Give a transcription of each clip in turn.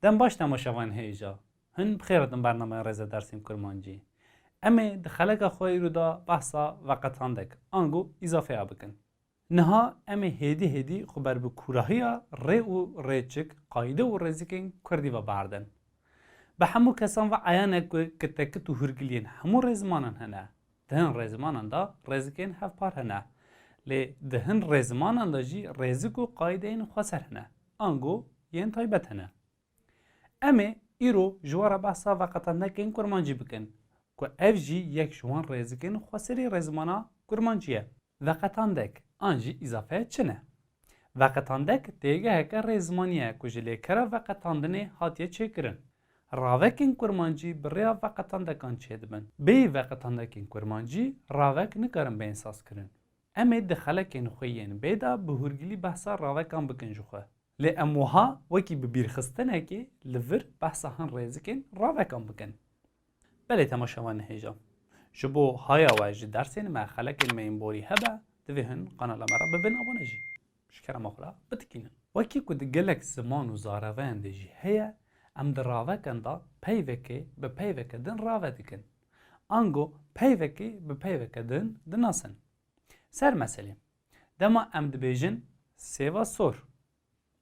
Dem baş temaşavan heyeca. Hın bixêretin bername Rêzedersên Kurmancî. Em ê di xeleka xwe da behsa veqetandek ango îzafeya bikin. Niha em ê hêdî xwe ber bi kurahiya rê û rêçik, qayde û rêzikên Kurdî ve berdin. Bi hemû kesan ve ayanek ku kitekit û hûrgiliyên hemû rêzimanan hene. Di hin rêzimanan da rêzikên hevpar hene. Lê di hin rêzimanan da jî rêzik û qaydeyên xweser hene. Ango yên taybet hene. Em ê îro ji wara behsa veqetandekên kurmancî bikin ku ev jî yek ji wan rêzikên xweserî rêzimana kurmancî ye. Veqetandek an jî îzafe çi ne? Veqetandek têgeheke rêzimanî ye ku ji lêkera veqetandinê hatiye çêkirin. Ravekên kurmancî bi rêya veqetandekan çêdibin. Bêyî veqetandekên kurmancî ravek nikarin bên sazkirin. Em ê di xelekên xwe yên bê de bi hûrgilî behsa ravekan bikin ji xwe. Lê em wiha wekî bi bîrxistinekê li vir behsa hin rêzikên ravekan bikin. Belê temaşavan hêja. Ji bo haya we ji dersên me xelekên me yên borî hebe divê hin kanala me re bibin abone jî. Ji kerema xwe re bitikînin. Wekî ku di gelek ziman û zareveyan de jî heye em di raveken da peyvekê bi peyveke din rave dikin. Ango peyvekê bi peyveke din dinasin. Ser meselê. Dema em dibêjin sêva sor.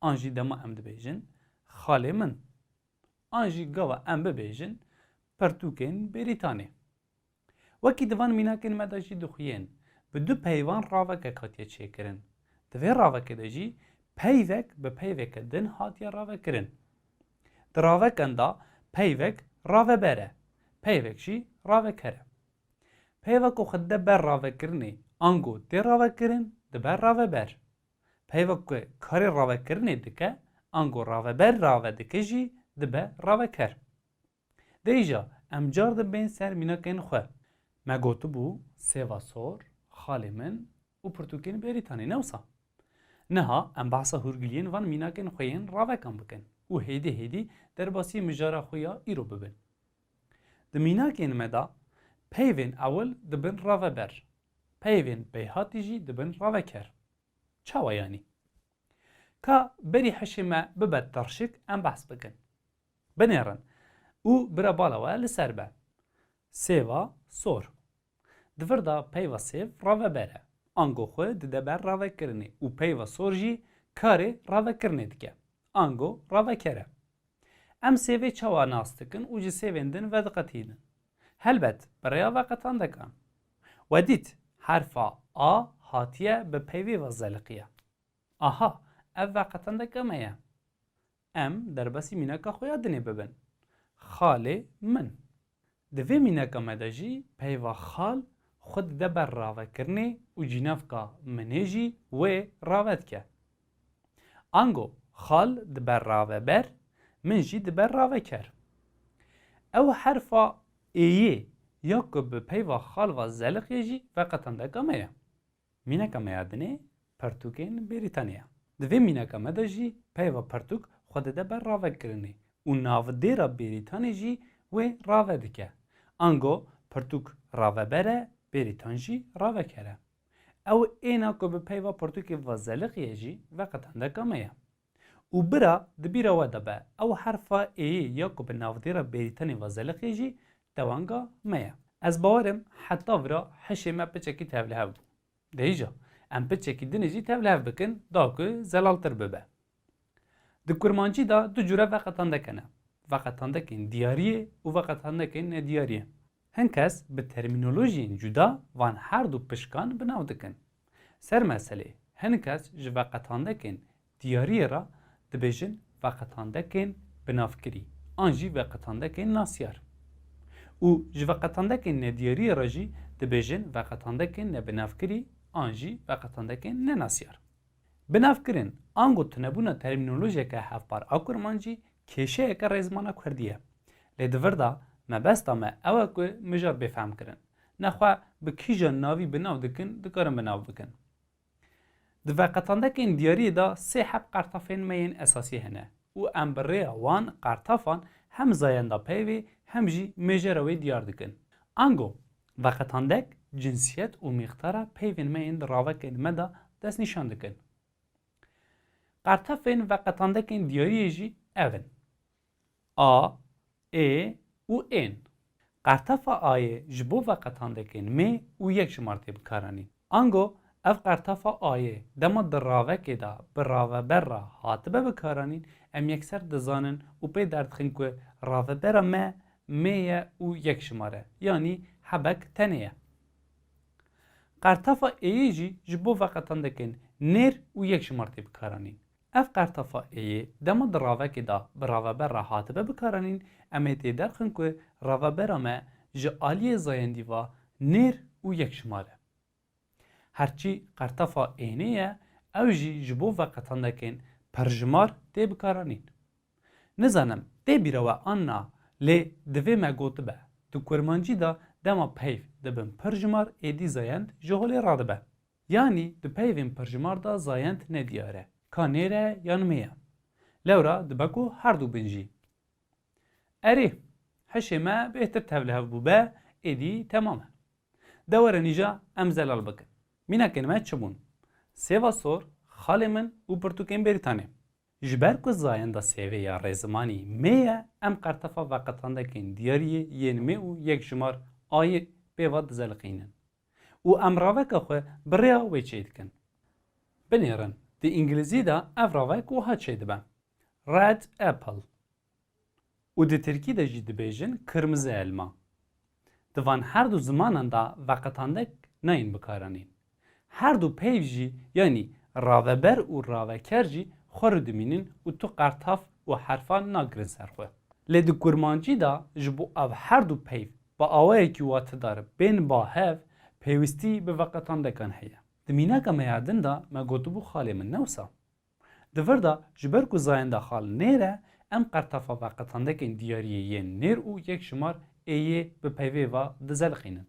An jî dema em dibêjin xalê min. An jî gava em bibêjin pertûkên Bêrîtanê. Wekî divan mînakên me de jî dixuyên bi du peyvan ravekek hatiye çêkirin. Di vê ravekê de jî peyvek bi peyveke din hatiye ravekirin. Di raveken da peyvek raveber e. Peyvek jî raveker e. Peyvek ku xwe de ber ravekirinê ango tê ravekirin diber raveber. Peyvek ku karê ravekirinê dike ango raveber rave dike jî dibe raveker. Deyîja em car dibên ser mînakên xwe. Me gotibû sêva sor, xalê min û pirtûkên Bêrîtanê ne wisa. Niha em behsa hûrgiliyên van mînakên xwe yên ravekan bikin û hêdî derbasî mêjera xwe ya îro bibin. Di mînakên me da peyvên ewil dibin raveber. Peyvên bêhatî jî dibin raveker. Çawa yanî? Ka berî heşê me bibe terşik em behs bikin. Binêrin û bira bala we li ser be. Sêva sor. Di vir da peyva sêv raveber e. Ango xwe dide ber ravekirinê û peyva sor jî karê ravekirinê dike. Ango raveker e. Em sêvê çawa nas dikin û ji sêvên din vediqetînin. Helbet bi rêya veqetandekan. We dît herfa a hatiye bi peyvê ve zeliqiye. Aha ev veqetandeka me ye. Em derbasî mînaka xwe ya dinê bibin. Xalê min. Di vê mînaka me de jî peyva xal xwe dide ber ravekirinê û cînevka minê jî wê rave dike. Ango xal diber raveber min jî diber raveker. Ew herfa êyê ya ku bi peyva xal ve zeliqê jî veqetandeka me ye. Mînaka me ya dinê pertûkên Bêrîtanê ye. Di vê mînaka me de jî peyva pertûk xwe dide ber ravekirinê û navdêra Bêrîtanê jî wê rave dike. Ango pertûk raveber e, Bêrîtan jî raveker e. Ew êna ku bi peyva pertûkê ve zeliqê jî veqetandeka me ye. û bira di bîra we de be ew herfa êyê ya ku bi navdêra Bêrîtanê ve zeliqê jî dewanga me ye. Ez bawerim heta vira heşê me piçekî tevlihev bû. Deyîja em piçekî dinê jî tevlihev bikin da ku zelaltir bibe. Di kurmancî da du cure veqetandek hene. Veqetandekên diyariyê û veqetandekên nediyariyê. Hin kes bi termînolojiyên cuda van her du pişkan bi nav dikin. Ser meselê hin kes ji veqetandekên diyariyê re dibêjin veqetandekên binavkirî an jî veqetandekên nasyar. û ji veqetandekên nediyariyê re jî dibêjin veqetandekên nebinavkirî an jî veqetandekên nenasyar. Binavkirin ango tunebûna termînolojiyeke hevpar a kurmancî kêşeyeke rêzimana Kurdî ye. Lê di vir da mebesta me ew e ku mijar bêfehm kirin. Nexwe bi kîjan navî binav dikin dikarin binav bikin. Di veqetandekên diyariyê da sê heb qertafên me yên esasî hene û em bi rêya wan qertafan hem zayenda peyvê hem jî mêjera wê diyar dikin. Ango veqetandek cinsiyet û mîqdara peyvên me yên di ravekên me da destnîşan dikin. Qertafên veqetandekên diyariyê jî ev in. a, ê û ên. Qertefa ayê ji bo veqetandekên mê û yek jimar tê bikaranîn. Ango ev qertefa ayê dema di ravekê da bi raveber re hatibe bikaranîn, em yekser dizanin û pê derdixin ku ravebera me mê ye û yek jimar e, yanî hebek tenê ye. Qertefa êyê jî ji bo veqetandekên nêr û yek jimar tê bikaranîn. Ev qertefa êyê dema di ravekê da bi raveber re hatibe bikaranîn, em ê tê derxin ku ravebera me ji aliyê zayendî va nêr û yek jimar e. Herçî qertefa ênê ye, ew jî ji bo veqetandekên perjimar tê bikaranîn. Nizanim tê bîra we an na, lê divê me gotibe di kurmancî da dema peyv dibin perjimar êdî zayend ji holê radibe. Yanî di peyvên perjimar da zayend nediyar e, ka nêr e yan mê ye. Lewra dibe ku her du bin jî. Erê, heşê me bêhtir tevlihev bûbe, êdî temam e. De were nîja em zelal bikin. Mînekên me çi bûn? Sêva sor, xalê min û pirtûkên Brîtanê. Ji ber ku zayenda sêvê ya rêzimanî mê ye, em qertefa veqetandekên diyariyê yên mê û yek jimar ayê pêva dizeliqînin. û em raveka xwe bi rêya wê çê dikin. Binêrin, di îngilîzî da ev ravek wiha çêdibe. Red apple. û di tirkî de jî dibêjin kırmızı elma. Di van her du zimanan da veqetandek nayên bikaranîn. Her du peyv jî yanî raveber û raveker jî xwe dimînin û tu qertaf û herfan nagirin ser xwe. Lê di kurmancî da ji bo ev her du peyv bi awayekî watidar bên bahev pêwîstî bi veqetandekan heye. Di mîneka meyerdin da me gotibû xalê min newsa. Di vir da ji ber ku zayenda xal nêr e, em qertefa veqetandekên diyariyê yên nêr û yek jimar êyê bi peyvê va dizeliqînin.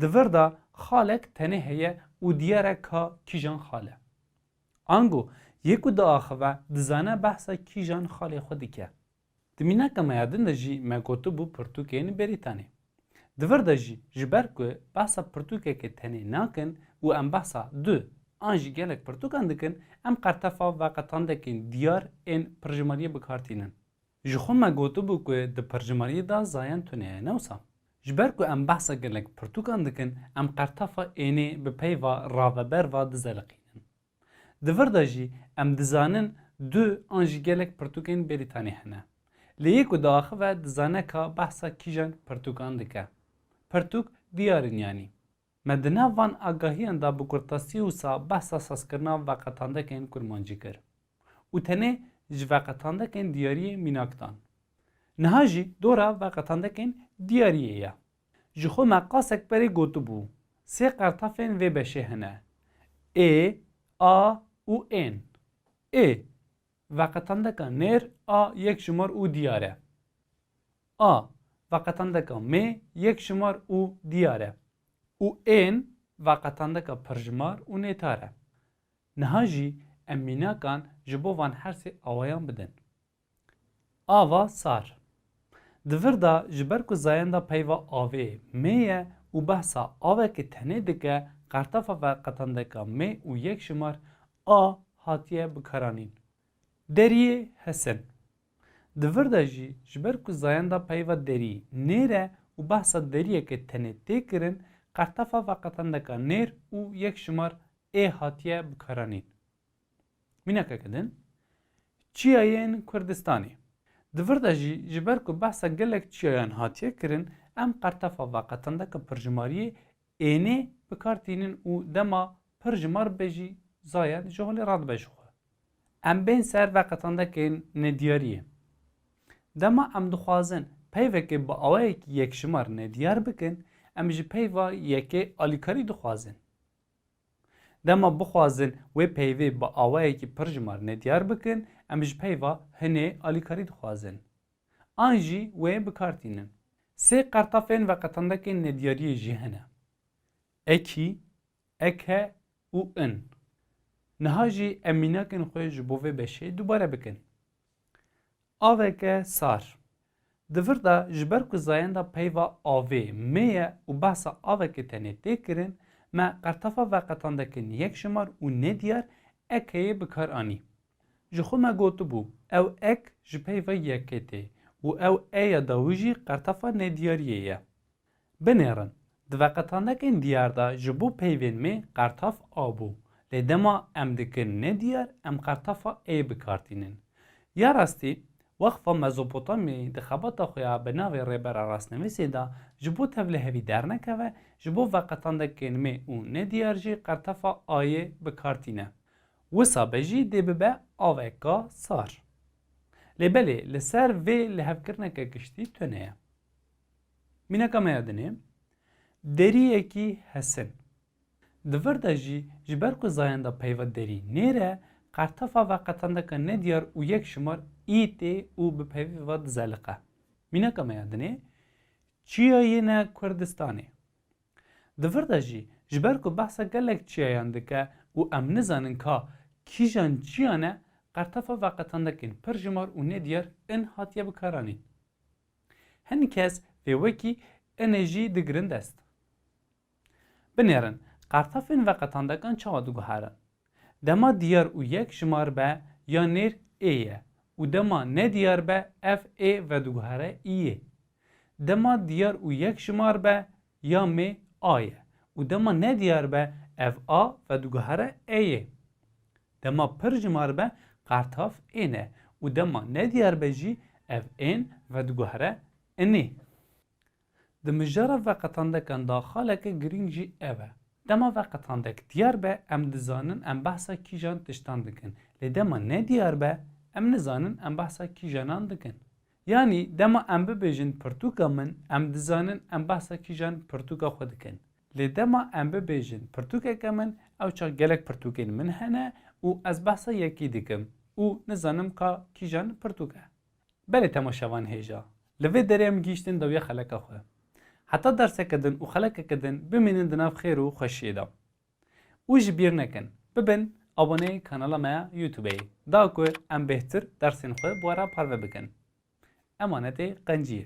Di vir da xalek tenê heye û diyare ka kîjan xal e. Ango yek ku diaxive dizane behsa kîjan xalê xwe dike. Di mîneka meyerdin de jî me gotibû pirtûkên Brîtanê. Di vir de jî ji ber ku behsa pirtûkekê tenê nakin û em behsa du an jî gelek pirtûkan dikin, em qertefa veqetandekên diyar ên pirjimariyê bikartînin. Ji xwe me gotibû ku di pirjimariyê da zayend tune ye newsa. Ji ber ku em behsa gelek pirtûkan dikin, em qertefa ênê bi peyva raveber va dizeliqînin. Di vir de jî em dizanin du an jî gelek pirtûkên Brîtanê hene. Lê yek ku diaxive dizane ka behsa kîjan pirtûkan dike. Pirtûk diyarin yanî. Me di nav van agahiyan da bi kurtasî wisa behsa sazkirina veqetandekên kurmancî kir. û tenê ji veqetandekên diyariyê mînak dan. Niha jî dora veqetandekên diyariyê ye. Ji xwe me qasek berê gotibû. Sê qertefên vê beşê hene. Ê, a û ên. Ê, veqetandeka nêr a yek jimar û diyar e. A, veqetandeka mê yek jimar û diyar e. û ên veqetandeka pirjimar û nêtar e. Niha jî em mînakan ji bo van her sê awayan bidin. Ava sar. Di vir da ji ber ku zayenda peyva avê mê ye û behsa awayeke tenê dike, qertefa veqetandeka mê û yek jimar a hatiye bikaranîn. Deriyê hesin. Di vir de jî ji ber ku zayenda peyva derî nêr e û behsa deriyeke tenê tê kirin, qertefa veqetandeka nêr û yek jimar ê hatiye bikaranîn. Mînekeke din. Çiyayên Kurdistanê. Di vir de jî ji ber ku behsa gelek çiyayan hatiye kirin, em qertefa veqetandeka pirjimariyê ênê bikartînin û dema pirjimar be jî zayend ji holê radibe ji xwe. Em bên ser veqetandekên nediyariyê. Dema em dixwazin peyvekê bi awayekî yekjimar nediyar bikin, em ji peyva yekê alîkarî dixwazin. Dema bixwazin wê peyvê bi awayekî pirjimar nediyar bikin, em ji peyva hinê alîkarî dixwazin. An jî wê bikartînin. Sê qertefên veqetandekên nediyariyê jî hene. Ekî, eke û in. Niha jî em mînakên xwe ji bo vê beşê dubare bikin. Awayeke sar. Di vir da ji ber ku zayenda peyva avê mê ye û behsa awayeke tenê tê kirin, me qertefa veqetandekên yek jimar û nediyar ekeyê bikar anî. ji xwe me gotibû ew ek ji peyva yekê tê û ew êya dawî jî qertefa nêdiyariyê ye. Binêrin, di veqetandekên diyar da ji bo peyvên me qertef a bû. Lê dema em dikin nêdiyar em qertefa ê bikartînin. Ya rastî, Wexfa Mezopotamyayê di xebata xwe ya bi navê rêbera rastnivîsê da ji bo tevlihevî dernekeve, ji bo veqetandekên me û nêdiyar jî qertefa ayê bikartîne. Wisa be jî dê bibe awayeka sar. Lê belê li ser vê lihevkirineke giştî tune ye. Mîneka me ya dinê, deriyekî hesin. Di vir de jî ji ber ku zayenda peyva derî nêre, qertefa veqetandekan nêdiyar û yek şimar î tê û bi peyvê ve dizeliqe. Mîneka me ya dinê, çiyayên Kurdistanê. Di vir de jî ji ber ku behsa gelek çiyayan dike û em nizanin ka kîjan çiyan e, qertefa veqetandekên pir jimar û nêdiyar in hatiye bikaranîn. Hin kes vê wekî inê jî digirin dest. Binêrin, qertefên veqetandekan çawa diguherin? Dema diyar û yek jimar be ya nêr ê ye û dema nediyar be ev ê vediguhere î ye. Dema diyar û yek jimar be ya mê a ye û dema nediyar be ev a vediguhere ê ye. Dema pir jimar be qertef ên e û dema nediyar be jî ev ên vediguhere inê. Di mêjera veqetandekan da xaleke girîng jî ev e. Dema veqetandek diyar be em dizanin em behsa kîjan tiştan dikin. Lê dema nediyar be em nizanin em behsa kîjanan dikin. Yani dema em bibêjin pirtûka min em dizanin em behsa kîjan pirtûka xwe dikin. Lê dema em bibêjin pirtûkeke min ew çax gelek pirtûkên min hene û ez behsa yekî dikim û nizanim ka kîjan pirtûk e. Belê temaşevan hêja. Li vê derê em gîştin dewiya xeleka xwe. Heta derseke din û xelekeke din bimînin di nav xêr û xweşiyê da. û ji bîr nekin, bibin aboneyê kanala me ya YouTube'ê. Da ku em bêhtir dersên xwe bi we re parve bikin. Emanetê qenciyê.